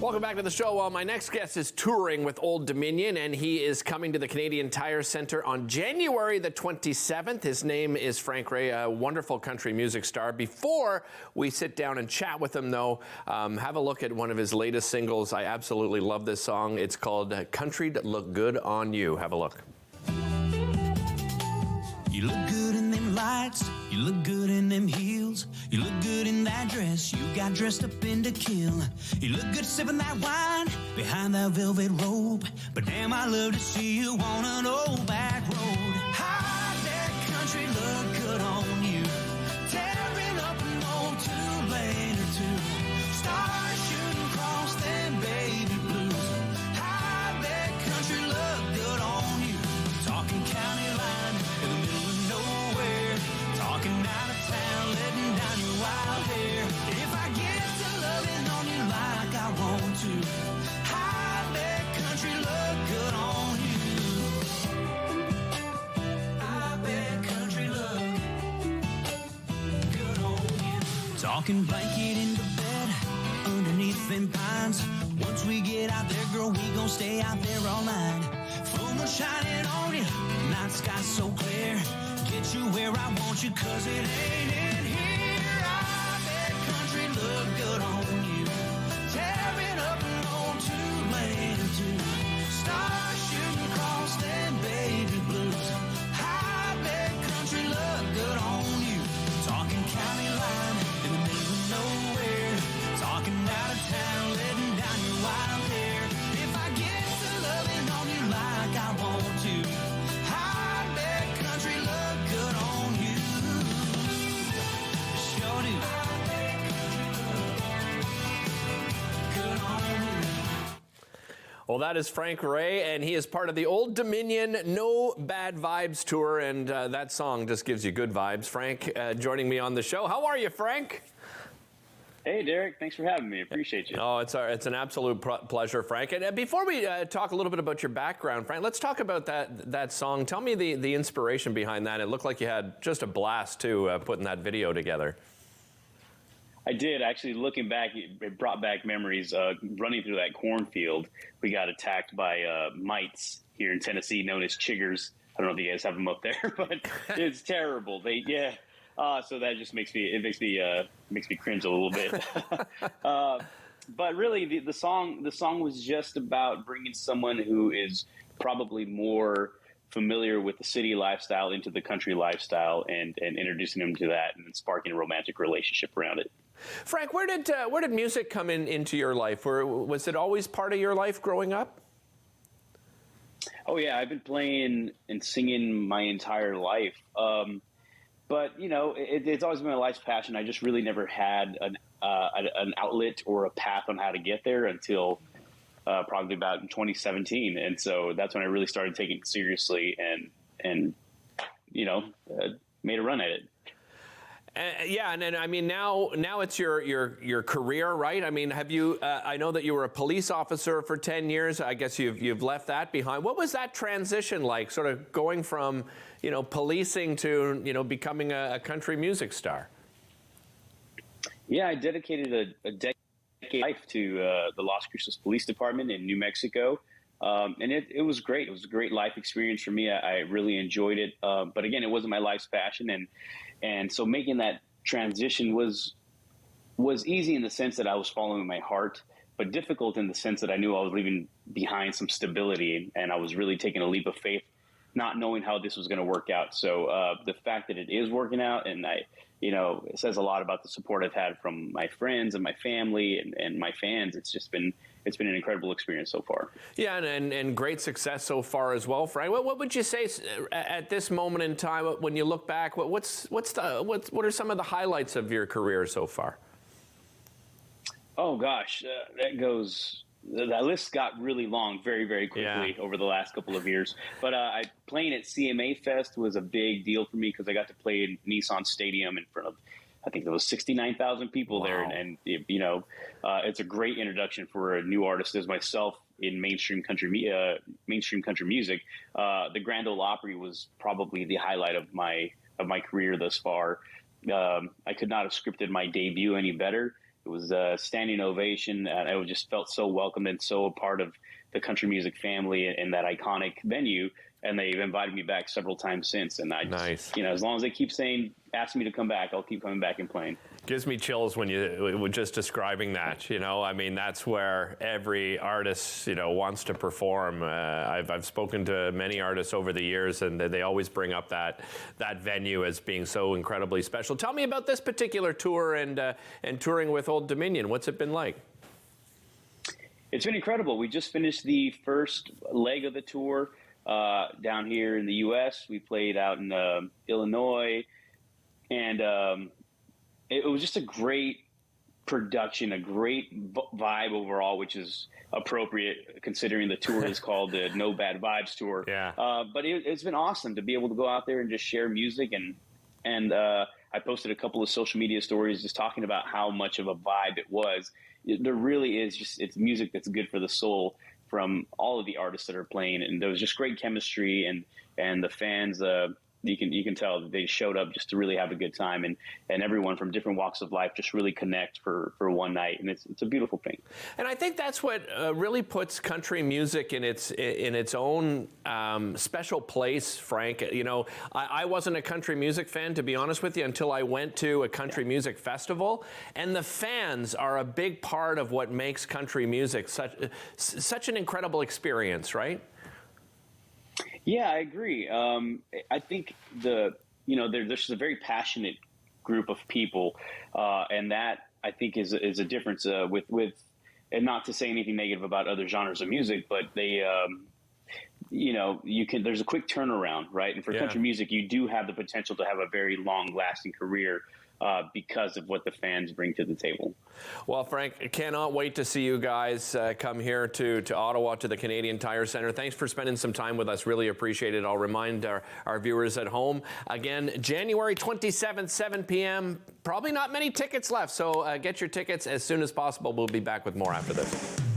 Welcome back to the show. Well, my next guest is touring with Old Dominion, and he is coming to the Canadian Tire Centre on January the 27th. His name is Frank Ray, a wonderful country music star. Before we sit down and chat with him, though, have a look at one of his latest singles. I absolutely love this song. It's called Country'd Look Good on You. Have a look. You look good in them lights, you look good in them heels, you look good in that dress, you got dressed up in to kill. You look good sipping that wine behind that velvet robe, but damn, I love to see you on an old back road. How'd that country look good on you? Tearing up an old two-lane or two, stars shooting across them baby blues. How'd that country look good on you? Talking county line in the middle of nowhere, talking out of town, letting down your wild hair. If I get to loving on you like I want to, how'd that country look good on you? I bet country look good on you. Talking blanket into bed underneath them pines. Once we get out there, girl, we gon' stay out there all night. Full moon shining on you, night sky so clear. Get you where I want you, cause it ain't in here. I bet country look good on you. Tearing up an old two-lane or two, stars shooting across them baby blues. I bet country look good on you. Talking county line in the middle of nowhere, talking out of town, letting down your wild hair. If I get to loving on you like I want to, I bet country look good on you. Sure do. I bet country look good on you. Well, that is Frank Ray, and he is part of the Old Dominion No Bad Vibes tour, and that song just gives you good vibes. Frank joining me on the show. How are you, Frank? Hey, Derek. Thanks for having me. Appreciate you. Oh, it's an absolute pleasure, Frank. And before we talk a little bit about your background, Frank, let's talk about that song. Tell me the inspiration behind that. It looked like you had just a blast, too, putting that video together. I did. Actually, looking back, it brought back memories. Running through that cornfield, we got attacked by mites here in Tennessee known as chiggers. I don't know if you guys have them up there, but it's terrible. So that just makes me cringe a little bit. But really, the song was just about bringing someone who is probably more familiar with the city lifestyle into the country lifestyle, and introducing them to that, and sparking a romantic relationship around it. Frank, where did music come into your life? Was it always part of your life growing up? Oh yeah, I've been playing and singing my entire life. But, you know, it's always been my life's passion. I just really never had an outlet or a path on how to get there until probably about in 2017. And so that's when I really started taking it seriously and made a run at it. Yeah, and then I mean now it's your career, right? I mean, have you? I know that you were a police officer for 10 years. I guess you've left that behind. What was that transition like? Sort of going from policing to becoming a country music star. Yeah, I dedicated a decade of life to the Las Cruces Police Department in New Mexico. And it was great. It was a great life experience for me. I really enjoyed it. But again, it wasn't my life's passion. And so making that transition was easy in the sense that I was following my heart, but difficult in the sense that I knew I was leaving behind some stability, and I was really taking a leap of faith, not knowing how this was going to work out. So the fact that it is working out, and it says a lot about the support I've had from my friends and my family and my fans. It's been an incredible experience so far. Yeah, and great success so far as well, Frank. What would you say at this moment in time when you look back? What are some of the highlights of your career so far? Oh gosh, that list got really long very, very quickly over the last couple of years. But playing at CMA Fest was a big deal for me because I got to play in Nissan Stadium in front of, I think there was 69,000 people there. And it's a great introduction for a new artist as myself in mainstream country music. The Grand Ole Opry was probably the highlight of my career thus far. I could not have scripted my debut any better. It was a standing ovation. I just felt so welcomed and so a part of the country music family in that iconic venue. And they've invited me back several times since. And I just, Nice. as long as they keep asking me to come back, I'll keep coming back and playing. Gives me chills when you were just describing that. I mean, that's where every artist, wants to perform. I've spoken to many artists over the years, and they always bring up that venue as being so incredibly special. Tell me about this particular tour and touring with Old Dominion. What's it been like? It's been incredible. We just finished the first leg of the tour down here in the U.S. We played out in Illinois, and it was just a great production, a great vibe overall, which is appropriate considering the tour is called the No Bad Vibes Tour. Yeah. But it's been awesome to be able to go out there and just share music, and I posted a couple of social media stories just talking about how much of a vibe it was. There really is it's music that's good for the soul from all of the artists that are playing, and there was just great chemistry, and the fans, you can tell that they showed up just to really have a good time, and everyone from different walks of life just really connect for one night, and it's a beautiful thing. And I think that's what really puts country music in its own special place, Frank. I wasn't a country music fan, to be honest with you, until I went to a country music festival, and the fans are a big part of what makes country music such an incredible experience, right? Yeah, I agree. I think there's a very passionate group of people, and that I think is a difference with, and not to say anything negative about other genres of music, but they, there's a quick turnaround, right? And for country music, you do have the potential to have a very long-lasting career because of what the fans bring to the table. Well, Frank, I cannot wait to see you guys come here to Ottawa, to the Canadian Tire Centre. Thanks for spending some time with us. Really appreciate it. I'll remind our viewers at home. Again, January 27th, 7 p.m. Probably not many tickets left, so get your tickets as soon as possible. We'll be back with more after this.